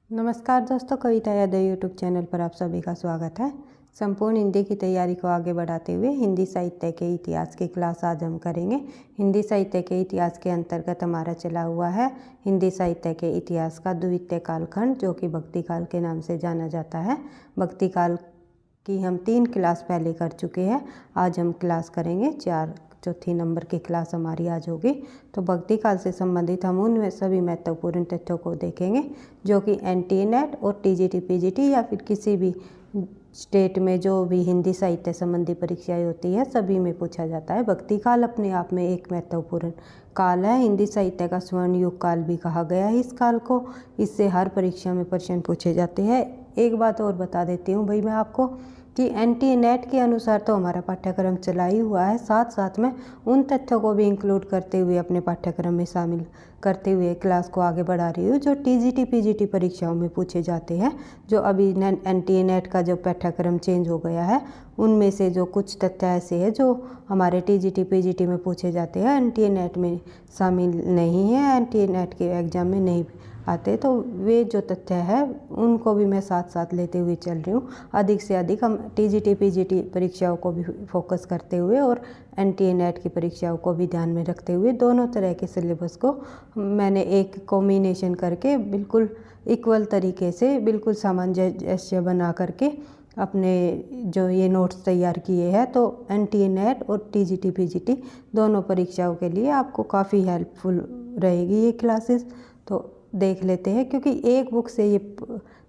नमस्कार दोस्तों, कविता Yadav YouTube channel पर आप सभी का स्वागत है। संपूर्ण हिंदी की तैयारी को आगे बढ़ाते हुए हिंदी साहित्य के इतिहास की क्लास आज हम करेंगे। हिंदी साहित्य के इतिहास के अंतर्गत हमारा चला हुआ है हिंदी साहित्य के इतिहास का द्वितीय कालखंड, जो कि भक्ति काल के नाम से जाना जाता है। भक्ति काल की हम 3 क्लास पहले कर चुके हैं। आज हम क्लास करेंगे 4, चौथी नंबर की क्लास हमारी आज होगी। तो भक्ति काल से संबंधित हम उन सभी महत्वपूर्ण तथ्यों को देखेंगे जो कि एनटीए-नेट और टीजीटी पीजीटी या फिर किसी भी स्टेट में जो भी हिंदी साहित्य संबंधी परीक्षाएं होती है सभी में पूछा जाता है। भक्ति काल अपने आप में एक महत्वपूर्ण काल है। हिंदी साहित्य का स्वर्ण युग काल भी कहा गया है इस काल को। इससे हर परीक्षा में प्रश्न पूछे जाते हैं। एक बात और बता देती हूँ भाई मैं आपको कि एनटीए-नेट के अनुसार तो हमारा पाठ्यक्रम चला ही हुआ है, साथ साथ में उन तथ्यों को भी इंक्लूड करते हुए अपने पाठ्यक्रम में शामिल करते हुए क्लास को आगे बढ़ा रही हूँ जो टीजीटी पीजीटी परीक्षाओं में पूछे जाते हैं। जो अभी एनटीए-नेट का जो पाठ्यक्रम चेंज हो गया है उनमें से जो कुछ तथ्य ऐसे हैं जो हमारे टीजीटी पीजीटी में पूछे जाते हैं, एनटीए-नेट में शामिल नहीं है, एनटीए-नेट के एग्ज़ाम में नहीं आते। तो वे जो तथ्य है उनको भी मैं साथ साथ लेते हुए चल रही हूँ। अधिक से अधिक हम टीजीटी पीजीटी परीक्षाओं को भी फोकस करते हुए और एनटीए-नेट की परीक्षाओं को भी ध्यान में रखते हुए दोनों तरह के सिलेबस को मैंने एक कॉम्बिनेशन करके बिल्कुल इक्वल तरीके से बिल्कुल सामंजस्य बना करके अपने जो ये नोट्स तैयार किए हैं। तो एनटीए-नेट और टीजीटी पीजीटी दोनों परीक्षाओं के लिए आपको काफ़ी हेल्पफुल रहेगी ये क्लासेस। तो देख लेते हैं, क्योंकि एक बुक से ये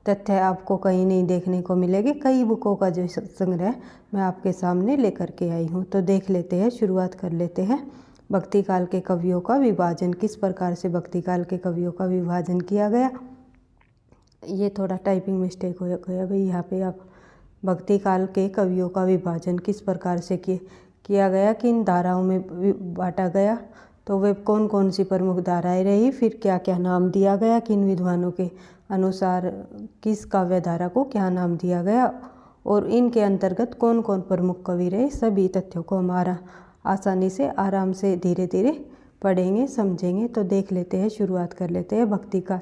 तथ्य आपको कहीं नहीं देखने को मिलेंगे। कई बुकों का जो संग्रह मैं आपके सामने लेकर के आई हूँ। तो देख लेते हैं, शुरुआत कर लेते हैं। भक्ति काल के कवियों का विभाजन, किस प्रकार से भक्ति काल के कवियों का विभाजन किया गया। ये थोड़ा टाइपिंग मिस्टेक हो गया भाई यहाँ पे। आप भक्ति काल के कवियों का विभाजन किस प्रकार से किया गया, किन धाराओं में बांटा गया, तो वे कौन कौन सी प्रमुख धाराएं रही, फिर क्या क्या नाम दिया गया, किन विद्वानों के अनुसार किस काव्य धारा को क्या नाम दिया गया और इनके अंतर्गत कौन कौन प्रमुख कवि रहे, सभी तथ्यों को हमारा आसानी से आराम से धीरे धीरे पढ़ेंगे समझेंगे। तो देख लेते हैं, शुरुआत कर लेते हैं। भक्ति काल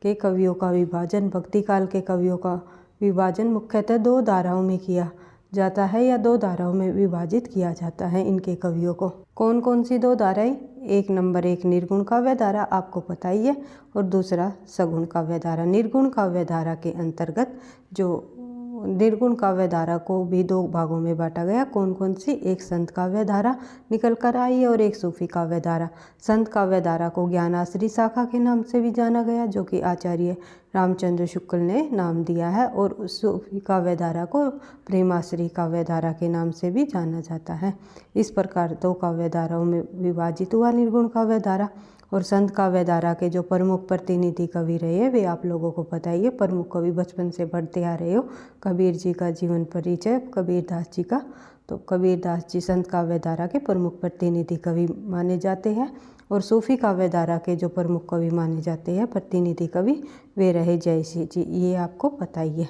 के कवियों का विभाजन। भक्ति काल के कवियों का विभाजन मुख्यतः 2 धाराओं में किया जाता है या 2 धाराओं में विभाजित किया जाता है इनके कवियों को। कौन कौन सी 2 धाराएं? 1 नंबर 1 निर्गुण काव्य धारा, आपको पता ही है, और दूसरा सगुण काव्य धारा। निर्गुण काव्य धारा के अंतर्गत जो निर्गुण काव्य धारा को भी 2 भागों में बांटा गया। कौन कौन सी? एक संत काव्य धारा निकल कर आई और एक सूफी काव्य धारा। संत काव्य धारा को ज्ञानाश्री शाखा के नाम से भी जाना गया, जो कि आचार्य रामचंद्र शुक्ल ने नाम दिया है, और उस सूफी काव्य धारा को प्रेमाश्री काव्य धारा के नाम से भी जाना जाता है। इस प्रकार 2 काव्य धाराओं में विभाजित हुआ निर्गुण काव्य धारा। और संत काव्य धारा के जो प्रमुख प्रतिनिधि कवि रहे वे आप लोगों को पता ही है। प्रमुख कवि बचपन से पढ़ते आ रहे हो, कबीर जी का जीवन परिचय, कबीरदास जी का। तो कबीरदास जी संत काव्य धारा के प्रमुख प्रतिनिधि कवि माने जाते हैं, और सूफी काव्य धारा के जो प्रमुख कवि माने जाते हैं प्रतिनिधि कवि वे रहे जयसी जी, ये आपको पता ही है।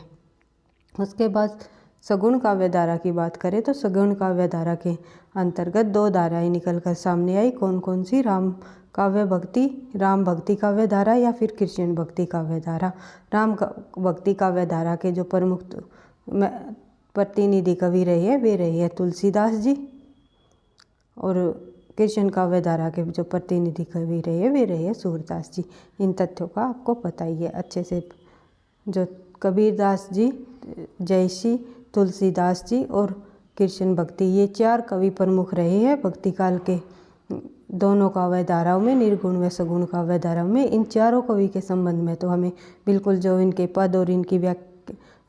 उसके बाद सगुण काव्य धारा की बात करें तो सगुण काव्य धारा के अंतर्गत 2 धाराएं निकल कर सामने आई। कौन कौन सी? राम भक्ति काव्य धारा या फिर कृष्ण भक्ति काव्य धारा। राम भक्ति काव्य धारा के जो प्रमुख प्रतिनिधि कवि रहे वे रहे तुलसीदास जी, और कृष्ण काव्य धारा के जो प्रतिनिधि कवि रहे वे रहे सूरदास जी। इन तथ्यों का आपको पता ही है अच्छे से। जो कबीरदास जी, जयसी, तुलसीदास जी और कृष्ण भक्ति, ये 4 कवि प्रमुख रहे हैं भक्ति काल के दोनों काव्य धाराओं में, निर्गुण व सगुण काव्य धाराओं में। इन चारों कवि के संबंध में तो हमें बिल्कुल जो इनके पद और इनकी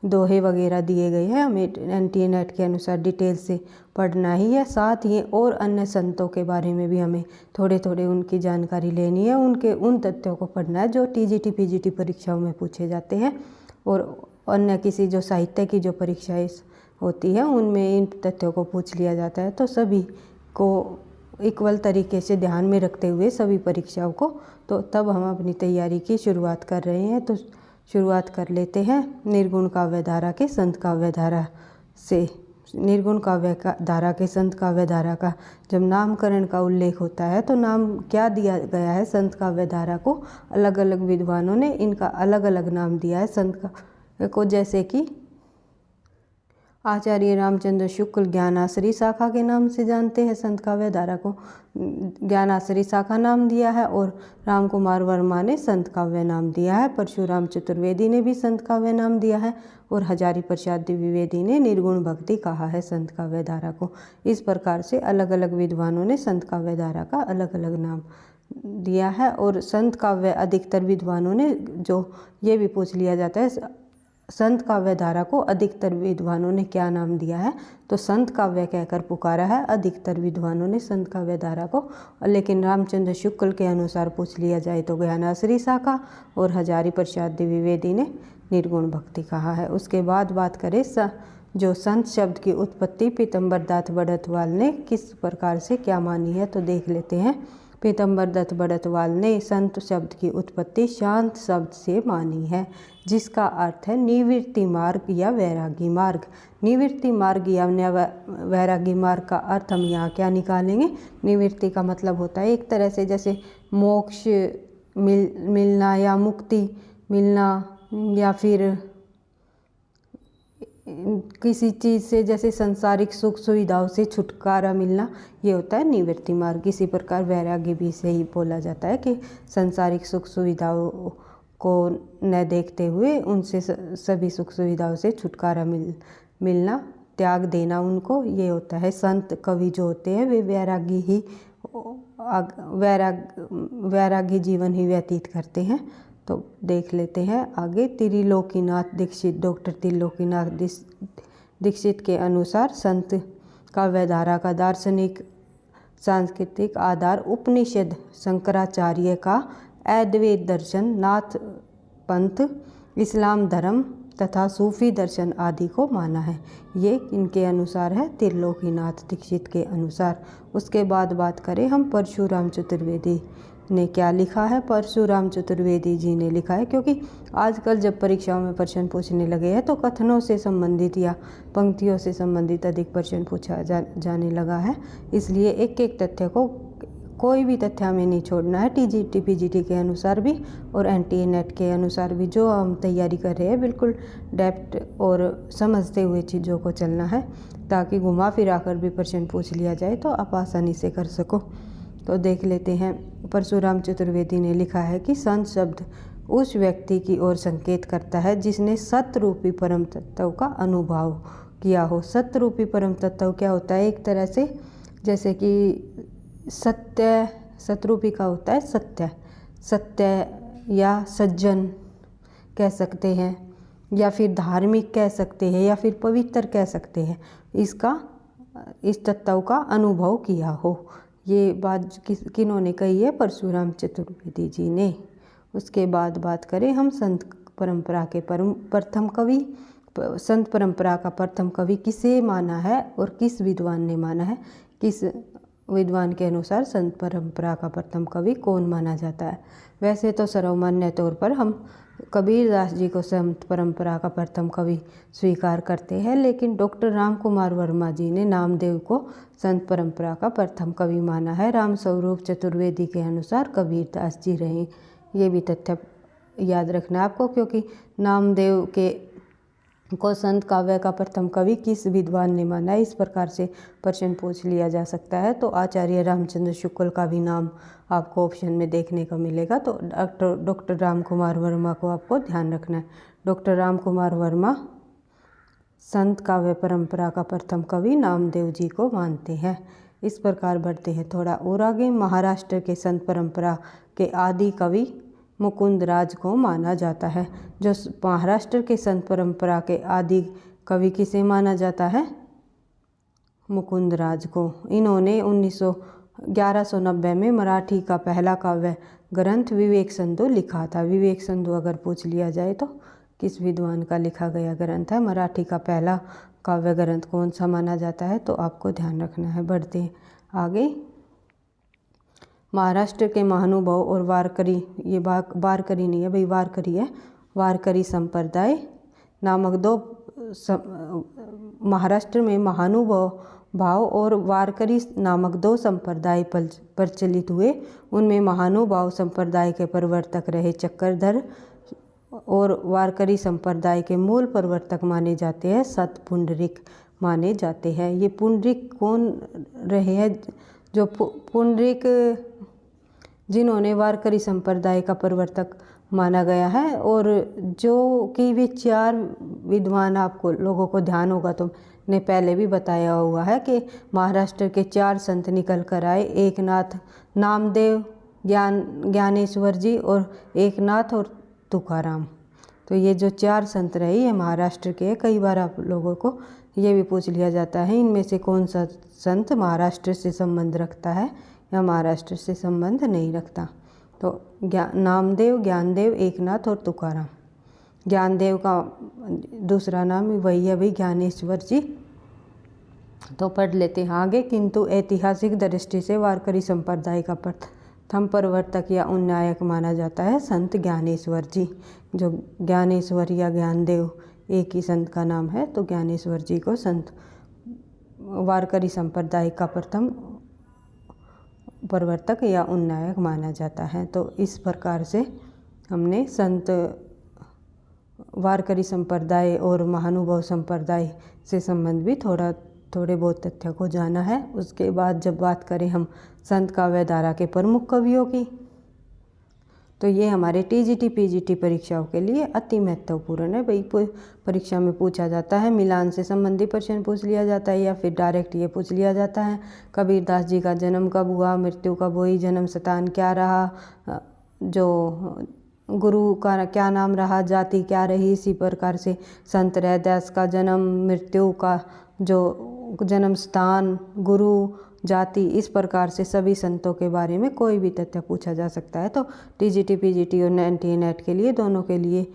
दोहे वगैरह दिए गए हैं हमें एनटीए-नेट के अनुसार डिटेल से पढ़ना ही है। साथ ही और अन्य संतों के बारे में भी हमें थोड़े थोड़े उनकी जानकारी लेनी है, उनके उन तथ्यों को पढ़ना है जो टीजीटी पीजीटी परीक्षाओं में पूछे जाते हैं, और अन्य किसी जो साहित्य की जो परीक्षाएं होती हैं उनमें इन तथ्यों को पूछ लिया जाता है। तो सभी को इक्वल तरीके से ध्यान में रखते हुए सभी परीक्षाओं को, तो तब हम अपनी तैयारी की शुरुआत कर रहे हैं। तो शुरुआत कर लेते हैं निर्गुण काव्य धारा के संत काव्य धारा से निर्गुण काव्य का धारा के संत काव्य धारा का जब नामकरण का उल्लेख होता है तो नाम क्या दिया गया है संत काव्य धारा को, अलग अलग विद्वानों ने इनका अलग अलग नाम दिया है संत काव्य को। जैसे कि आचार्य रामचंद्र शुक्ल ज्ञानाश्री शाखा के नाम से जानते हैं संत काव्य धारा को, ज्ञानाश्री शाखा नाम दिया है, और राम कुमार वर्मा ने संत काव्य नाम दिया है। परशुराम चतुर्वेदी ने भी संत काव्य नाम दिया है, और हजारी प्रसाद द्विवेदी ने निर्गुण भक्ति कहा है संत काव्य धारा को। इस प्रकार से अलग अलग विद्वानों ने संत काव्य धारा का अलग अलग नाम दिया है। और संत काव्य अधिकतर विद्वानों ने, जो ये भी पूछ लिया जाता है संत काव्य धारा को अधिकतर विद्वानों ने क्या नाम दिया है, तो संत काव्य कहकर पुकारा है अधिकतर विद्वानों ने संत काव्य धारा को। लेकिन रामचंद्र शुक्ल के अनुसार पूछ लिया जाए तो ज्ञानाश्री शाखा, और हजारी प्रसाद द्विवेदी ने निर्गुण भक्ति कहा है। उसके बाद बात करें जो संत शब्द की उत्पत्ति पीतम्बर दत्त बड़तवाल ने किस प्रकार से क्या मानी है, तो देख लेते हैं। पीतम्बर दत्त बड़तवाल ने संत शब्द की उत्पत्ति शांत शब्द से मानी है, जिसका अर्थ है निवृत्ति मार्ग या वैरागी मार्ग। निवृत्ति मार्ग या वैरागी मार्ग का अर्थ हम यहाँ क्या निकालेंगे। निवृत्ति का मतलब होता है एक तरह से जैसे मोक्ष मिलना या मुक्ति मिलना, या फिर किसी चीज़ से जैसे सांसारिक सुख सुविधाओं से छुटकारा मिलना, ये होता है निवृत्ति मार्ग। इसी प्रकार वैरागी भी से ही बोला जाता है कि सांसारिक सुख सुविधाओं को न देखते हुए उनसे सभी सुख सुविधाओं से छुटकारा मिलना, त्याग देना उनको, ये होता है। संत कवि जो होते हैं वे वैरागी जीवन ही व्यतीत करते हैं। तो देख लेते हैं आगे। त्रिलोकीनाथ दीक्षित, डॉक्टर त्रिलोकीनाथ दीक्षित के अनुसार संत काव्य धारा का दार्शनिक सांस्कृतिक आधार उपनिषद, शंकराचार्य का अद्वैत दर्शन, नाथ पंथ, इस्लाम धर्म तथा सूफी दर्शन आदि को माना है। ये इनके अनुसार है, त्रिलोकीनाथ दीक्षित के अनुसार। उसके बाद बात करें हम परशुराम चतुर्वेदी ने क्या लिखा है। परशुराम चतुर्वेदी जी ने लिखा है, क्योंकि आजकल जब परीक्षाओं में प्रश्न पूछने लगे हैं तो कथनों से संबंधित या पंक्तियों से संबंधित अधिक प्रश्न पूछा जाने लगा है, इसलिए एक एक तथ्य को, कोई भी तथ्य हमें नहीं छोड़ना है। टीजीटी पीजीटी के अनुसार भी और एनटीए नेट के अनुसार भी जो हम तैयारी कर रहे हैं बिल्कुल डेप्थ और समझते हुए चीज़ों को चलना है, ताकि घुमा फिरा कर भी प्रश्न पूछ लिया जाए तो आप आसानी से कर सको। तो देख लेते हैं। परशुराम चतुर्वेदी ने लिखा है कि संत शब्द उस व्यक्ति की ओर संकेत करता है जिसने सत्य रूपी परम तत्व का अनुभव किया हो। सत्य रूपी परम तत्व क्या होता है, एक तरह से जैसे कि सतरूपी का होता है सत्य या सज्जन कह सकते हैं, या फिर धार्मिक कह सकते हैं, या फिर पवित्र कह सकते हैं। इस तत्व का अनुभव किया हो। ये बात किन्होंने कही है, परशुराम चतुर्वेदी जी ने। उसके बाद बात करें हम संत परंपरा के प्रथम कवि। संत परंपरा का प्रथम कवि किसे माना है और किस विद्वान ने माना है, किस विद्वान के अनुसार संत परंपरा का प्रथम कवि कौन माना जाता है। वैसे तो सर्वमान्य तौर पर हम कबीरदास जी को संत परंपरा का प्रथम कवि स्वीकार करते हैं, लेकिन डॉक्टर राम कुमार वर्मा जी ने नामदेव को संत परंपरा का प्रथम कवि माना है। राम स्वरूप चतुर्वेदी के अनुसार कबीरदास जी रहे। ये भी तथ्य याद रखना आपको, क्योंकि नामदेव को संत काव्य का प्रथम कवि किस विद्वान ने माना है, इस प्रकार से प्रश्न पूछ लिया जा सकता है। तो आचार्य रामचंद्र शुक्ल का भी नाम आपको ऑप्शन में देखने को मिलेगा। तो डॉक्टर राम कुमार वर्मा को आपको ध्यान रखना है। डॉक्टर राम कुमार वर्मा संत काव्य परंपरा का प्रथम कवि नामदेव जी को मानते हैं। इस प्रकार बढ़ते हैं थोड़ा और आगे। महाराष्ट्र के संत परंपरा के आदि कवि मुकुंद राज को माना जाता है। जो महाराष्ट्र के संत परंपरा के आदि कवि किसे माना जाता है, मुकुंद राज को। इन्होंने 1190 में मराठी का पहला काव्य ग्रंथ विवेक सिंधु लिखा था। विवेक सिंधु अगर पूछ लिया जाए तो किस विद्वान का लिखा गया ग्रंथ है, मराठी का पहला काव्य ग्रंथ कौन सा माना जाता है, तो आपको ध्यान रखना है। बढ़ते हैं आगे। महाराष्ट्र के महानुभाव और वारकरी, ये वारकरी नहीं है भाई, वारकरी है, वारकरी संप्रदाय नामक दो महाराष्ट्र में महानुभाव और वारकरी नामक दो संप्रदाय प्रचलित हुए। उनमें महानुभाव संप्रदाय के प्रवर्तक रहे चक्रधर और वारकरी संप्रदाय के मूल प्रवर्तक माने जाते हैं सत पुंडरिक माने जाते हैं। ये पुंडरिक कौन रहे हैं? जो पुंडरिक जिन्होंने वारकरी संप्रदाय का प्रवर्तक माना गया है, और जो कि वे 4 विद्वान, आपको लोगों को ध्यान होगा तो ने पहले भी बताया हुआ है कि महाराष्ट्र के 4 संत निकल कर आए, एकनाथ, नामदेव, ज्ञानेश्वर जी और एकनाथ और तुकाराम। तो ये जो 4 संत रहे ये महाराष्ट्र के। कई बार आप लोगों को ये भी पूछ लिया जाता है इनमें से कौन सा संत महाराष्ट्र से संबंध रखता है या महाराष्ट्र से संबंध नहीं रखता। तो नामदेव, ज्ञानदेव, एकनाथ और तुकाराम। ज्ञानदेव का दूसरा नाम वही है भाई, ज्ञानेश्वर जी। तो पढ़ लेते हैं आगे। किंतु ऐतिहासिक दृष्टि से वारकरी संप्रदाय का प्रथम प्रवर्तक या उन्नायक माना जाता है संत ज्ञानेश्वर जी। जो ज्ञानेश्वर या ज्ञानदेव एक ही संत का नाम है, तो ज्ञानेश्वर जी को संत वारकरी संप्रदाय का प्रथम प्रवर्तक या उन्नायक माना जाता है। तो इस प्रकार से हमने संत वारकरी संप्रदाय और महानुभाव संप्रदाय से संबंधित थोड़े बहुत तथ्य को जाना है। उसके बाद जब बात करें हम संत काव्य धारा के प्रमुख कवियों की, तो ये हमारे टीजीटी पीजीटी परीक्षाओं के लिए अति महत्वपूर्ण है भाई। परीक्षा में पूछा जाता है, मिलान से संबंधित प्रश्न पूछ लिया जाता है या फिर डायरेक्ट ये पूछ लिया जाता है कबीरदास जी का जन्म कब हुआ, मृत्यु कब हुई, जन्म स्थान क्या रहा, जो गुरु का क्या नाम रहा, जाति क्या रही। इसी प्रकार से संत रैदास का जन्म, मृत्यु का जो जन्म स्थान, गुरु, जाति, इस प्रकार से सभी संतों के बारे में कोई भी तथ्य पूछा जा सकता है। तो टीजीटी पीजीटी और एनटीए नेट के लिए दोनों के लिए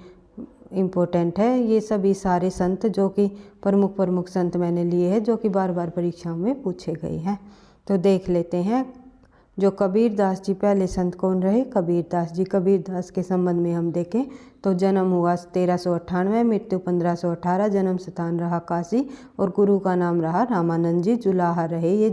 इम्पोर्टेंट है ये सभी सारे संत, जो कि प्रमुख संत मैंने लिए हैं जो कि बार बार परीक्षाओं में पूछे गए हैं। तो देख लेते हैं जो कबीरदास जी पहले संत कौन रहे। कबीरदास जी, कबीरदास के संबंध में हम देखें तो जन्म हुआ 1398, मृत्यु 1518, जन्म स्थान रहा काशी और गुरु का नाम रहा रामानंद जी। जुलाहा रहे ये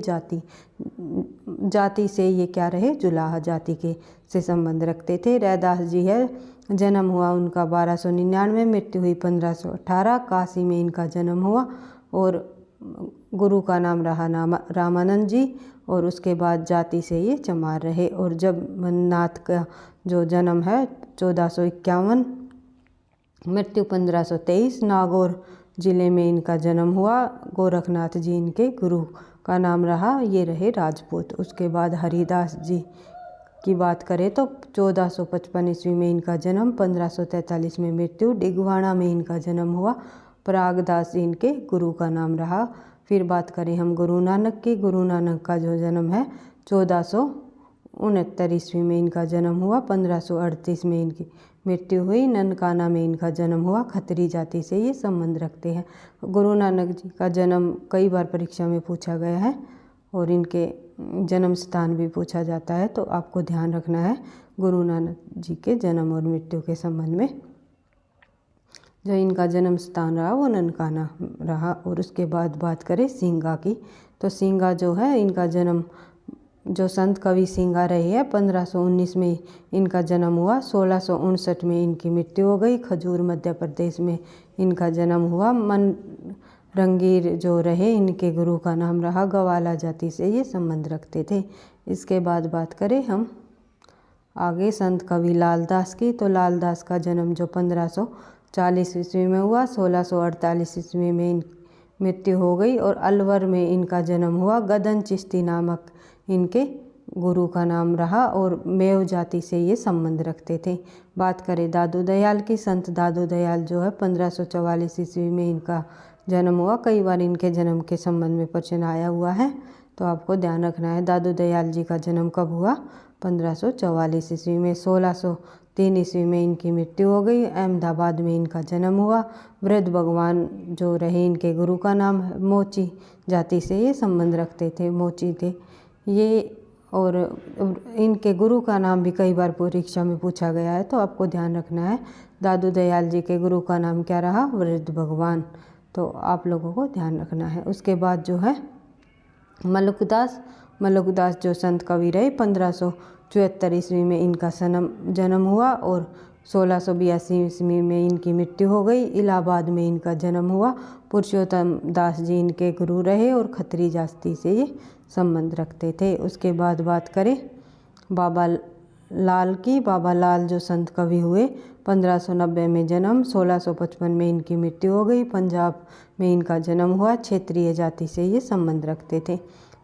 जाति से ये क्या रहे, जुलाहा जाति के से संबंध रखते थे। रैदास जी है, जन्म हुआ उनका 1299, मृत्यु हुई 1518, काशी में इनका जन्म हुआ और गुरु का नाम रहा रामानंद जी। और उसके बाद जाति से ये चमार रहे। और जब नाथ का जो जन्म है 1451, मृत्यु 1523, नागौर जिले में इनका जन्म हुआ। गोरखनाथ जी इनके गुरु का नाम रहा, ये रहे राजपूत। उसके बाद हरिदास जी की बात करें तो 1455 ईस्वी में इनका जन्म, 1543 में मृत्यु। डिगवाड़ा में इनका जन्म हुआ। परागदास जी इनके गुरु का नाम रहा। फिर बात करें हम गुरु नानक की। गुरु नानक का जो जन्म है 1469 ईस्वी में इनका जन्म हुआ। 1538 में इनकी मृत्यु हुई। ननकाना में इनका जन्म हुआ। खत्री जाति से ये संबंध रखते हैं। गुरु नानक जी का जन्म कई बार परीक्षा में पूछा गया है और इनके जन्म स्थान भी पूछा जाता है, तो आपको ध्यान रखना है गुरु नानक जी के जन्म और मृत्यु के संबंध में। जो इनका जन्म स्थान रहा वो ननकाना रहा। और उसके बाद बात करें सिंगा की, तो सिंगा जो है इनका जन्म, जो संत कवि सिंगा रहे हैं, 1519 में इनका जन्म हुआ। 1659 में इनकी मृत्यु हो गई। खजूर मध्य प्रदेश में इनका जन्म हुआ। मन रंगीर जो रहे इनके गुरु का नाम रहा। गवाला जाति से ये संबंध रखते थे। इसके बाद बात करें हम आगे संत कवि लालदास की, तो लालदास का जन्म जो 1540 ईस्वी में हुआ। 1648 ईस्वी में मृत्यु हो गई और अलवर में इनका जन्म हुआ। गदन चिश्ती नामक इनके गुरु का नाम रहा और मेव जाति से ये संबंध रखते थे। बात करें दादू दयाल की, संत दादू दयाल जो है 1544 ईस्वी में इनका जन्म हुआ। कई बार इनके जन्म के संबंध में प्रश्न आया हुआ है, तो आपको ध्यान रखना है दादू दयाल जी का जन्म कब हुआ, 1544 ईस्वी में। 1603 ईस्वी में इनकी मृत्यु हो गई। अहमदाबाद में इनका जन्म हुआ। वृद्ध भगवान जो रहे इनके गुरु का नाम मोची जाति से ये संबंध रखते थे, मोची थे ये। और इनके गुरु का नाम भी कई बार परीक्षा में पूछा गया है, तो आपको ध्यान रखना है। दादू दयाल जी के गुरु का नाम क्या रहा? वृद्ध भगवान। तो आप लोगों को ध्यान रखना है। उसके बाद जो है मलुकदास जो संत कवि रहे, 1574 ईस्वी में इनका जन्म हुआ और 1682 ईस्वी में इनकी मृत्यु हो गई। इलाहाबाद में इनका जन्म हुआ। पुरुषोत्तम दास जी इनके गुरु रहे और खत्री जाति से ये संबंध रखते थे। उसके बाद बात करें बाबा लाल की। बाबा लाल जो संत कवि हुए, 1590 में जन्म, 1655 में इनकी मृत्यु हो गई। पंजाब में इनका जन्म हुआ। क्षेत्रीय जाति से ये संबंध रखते थे।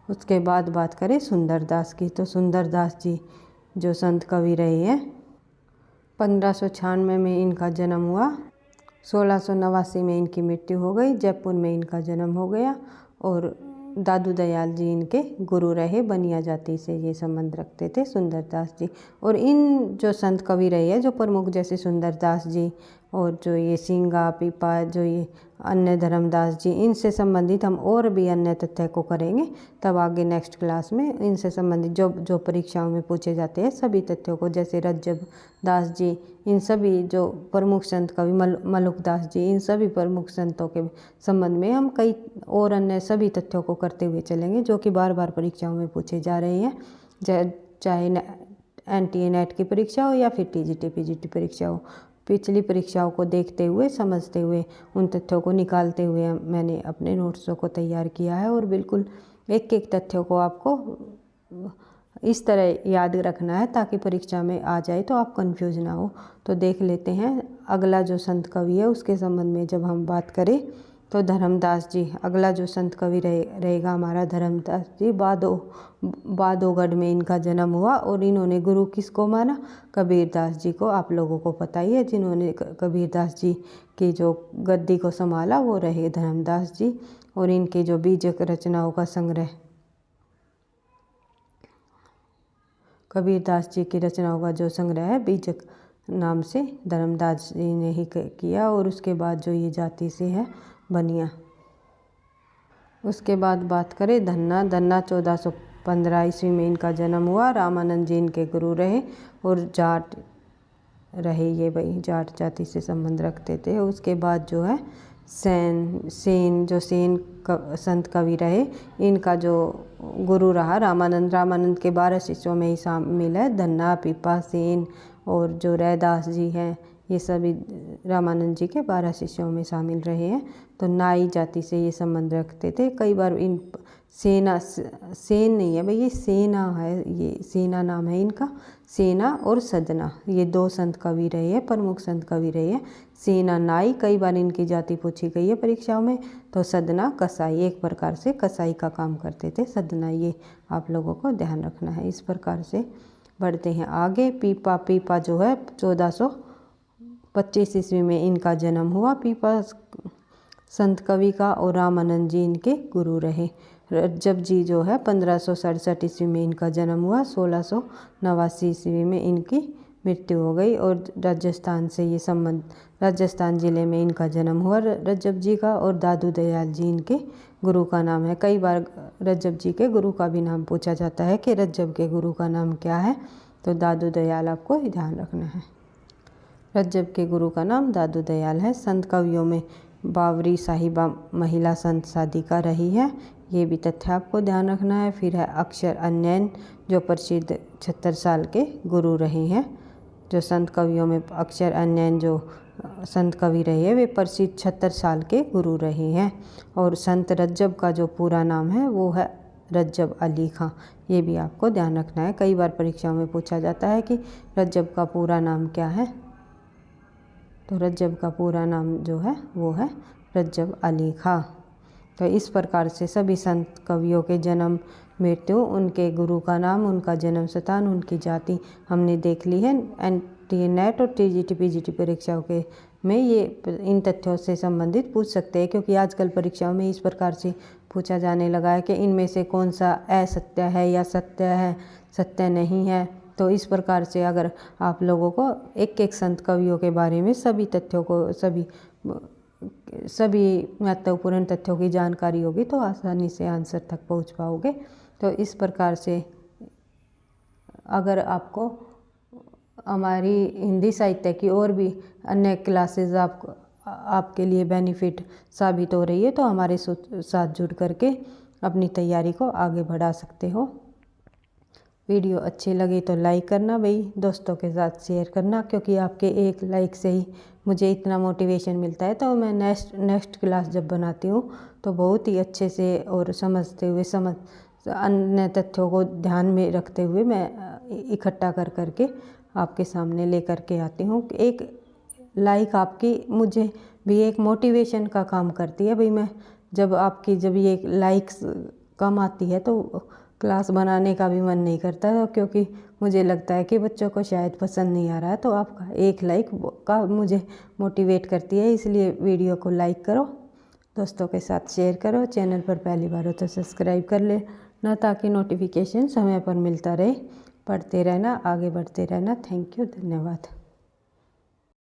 उसके बाद बात करें सुंदरदास की, तो सुंदरदास जी जो संत कवि रहे हैं, 1596 में इनका जन्म हुआ, 1689 में इनकी मृत्यु हो गई। जयपुर में इनका जन्म हो गया और दादू दयाल जी इनके गुरु रहे। बनिया जाति से ये संबंध रखते थे सुंदरदास जी। और इन जो संत कवि रहे हैं जो प्रमुख, जैसे सुंदरदास जी और जो ये सिंगा पीपा, जो ये अन्य धर्मदास जी, इनसे संबंधित हम और भी अन्य तथ्य को करेंगे तब आगे नेक्स्ट क्लास में। इनसे संबंधित जो परीक्षाओं में पूछे जाते हैं सभी तथ्यों को, जैसे रज्जब दास जी, इन सभी जो प्रमुख संत कवि, मलुकदास जी, इन सभी प्रमुख संतों के संबंध में हम कई और अन्य सभी तथ्यों को करते हुए चलेंगे, जो कि बार बार परीक्षाओं में पूछे जा रहे हैं, चाहे NTA नेट की परीक्षा हो या फिर TGT PGT परीक्षा हो। पिछली परीक्षाओं को देखते हुए, समझते हुए, उन तथ्यों को निकालते हुए मैंने अपने नोट्सों को तैयार किया है और बिल्कुल एक एक तथ्यों को आपको इस तरह याद रखना है ताकि परीक्षा में आ जाए तो आप कंफ्यूज ना हो। तो देख लेते हैं अगला जो संत कवि है उसके संबंध में जब हम बात करें तो धर्मदास जी। अगला जो संत कवि रहेगा हमारा धर्मदास जी। बादोगढ़ में इनका जन्म हुआ और इन्होंने गुरु किसको माना? कबीरदास जी को। आप लोगों को पता ही है, जिन्होंने कबीरदास जी की जो गद्दी को संभाला वो रहे धर्मदास जी। और इनके जो बीजक रचनाओं का संग्रह, कबीरदास जी की रचनाओं का जो संग्रह है बीजक नाम से धर्मदास जी ने ही किया। और उसके बाद जो ये जाति से है बनिया। उसके बाद बात करें धन्ना। 1415 ईस्वी में इनका जन्म हुआ। रामानंद जी इनके गुरु रहे और जाट रहे, ये भाई जाट जाति से संबंध रखते थे। उसके बाद जो है सेन जो संत कवि रहे, इनका जो गुरु रहा रामानंद के 12 शिष्यों में ही शामिल है। धन्ना, पीपा, सेन और जो रैदास जी हैं, ये सभी रामानंद जी के 12 शिष्यों में शामिल रहे हैं। तो नाई जाति से ये संबंध रखते थे। कई बार इन सेन नहीं है भाई, ये सेना है, ये सेना नाम है इनका। सेना और सदना, ये दो संत कवि रहे हैं, प्रमुख संत कवि रहे हैं। सेना नाई, कई बार इनकी जाति पूछी गई है परीक्षाओं में। तो सदना कसाई, एक प्रकार से कसाई का काम करते थे सदना, ये आप लोगों को ध्यान रखना है। इस प्रकार से बढ़ते हैं आगे। पीपा जो है 1425 ईस्वी में इनका जन्म हुआ। पीपा संत कवि का और रामानंद जी इनके गुरु रहे। रज्जब जी जो है 1567 ईस्वी में इनका जन्म हुआ। 1689 ईस्वी में इनकी मृत्यु हो गई। और राजस्थान से ये संबंध, राजस्थान ज़िले में इनका जन्म हुआ रज्जब जी का। और दादू दयाल जी इनके गुरु का नाम है। कई बार रज्जब जी के गुरु का भी नाम पूछा जाता है कि रज्जब के गुरु का नाम क्या है, तो दादू दयाल आपको ध्यान रखना है। रज्जब के गुरु का नाम दादू दयाल है। संत कवियों में बावरी साहिबा महिला संत साधिका रही है, ये भी तथ्य आपको ध्यान रखना है। फिर है अक्षर अन्यन जो प्रसिद्ध 76 साल के गुरु रहे हैं। जो संत कवियों में अक्षर अन्यन जो संत कवि रहे हैं वे प्रसिद्ध 76 साल के गुरु रहे हैं। और संत रज्जब का जो पूरा नाम है वो है रज्जब अली खां, ये भी आपको ध्यान रखना है। कई बार परीक्षाओं में पूछा जाता है कि रज्जब का पूरा नाम क्या है, तो रज्जब का पूरा नाम जो है वो है रज्जब अली खां। तो इस प्रकार से सभी संत कवियों के जन्म, मृत्यु, उनके गुरु का नाम, उनका जन्म स्थान, उनकी जाति हमने देख ली है। NTA नेट और TGT PGT परीक्षाओं के में ये इन तथ्यों से संबंधित पूछ सकते हैं, क्योंकि आजकल परीक्षाओं में इस प्रकार से पूछा जाने लगा है कि इनमें से कौन सा असत्य है या सत्य है, सत्य नहीं है। तो इस प्रकार से अगर आप लोगों को एक एक संत कवियों के बारे में सभी तथ्यों को, सभी महत्वपूर्ण तथ्यों की जानकारी होगी तो आसानी से आंसर तक पहुंच पाओगे। तो इस प्रकार से अगर आपको हमारी हिंदी साहित्य की और भी अन्य क्लासेस आपके लिए बेनिफिट साबित हो रही है तो हमारे साथ जुड़ करके अपनी तैयारी को आगे बढ़ा सकते हो। वीडियो अच्छी लगी तो लाइक करना भाई, दोस्तों के साथ शेयर करना, क्योंकि आपके एक लाइक से ही मुझे इतना मोटिवेशन मिलता है। तो मैं नेक्स्ट क्लास जब बनाती हूँ तो बहुत ही अच्छे से और समझते हुए अन्य तथ्यों को ध्यान में रखते हुए मैं इकट्ठा कर करके आपके सामने लेकर के आती हूँ। एक लाइक आपकी मुझे भी एक मोटिवेशन का काम करती है भाई। मैं जब ये लाइक्स कम आती है तो क्लास बनाने का भी मन नहीं करता, क्योंकि मुझे लगता है कि बच्चों को शायद पसंद नहीं आ रहा है। तो आपका एक लाइक का मुझे मोटिवेट करती है, इसलिए वीडियो को लाइक करो, दोस्तों के साथ शेयर करो, चैनल पर पहली बार हो तो सब्सक्राइब कर लेना ताकि नोटिफिकेशन समय पर मिलता रहे। पढ़ते रहना, आगे बढ़ते रहना। थैंक यू, धन्यवाद।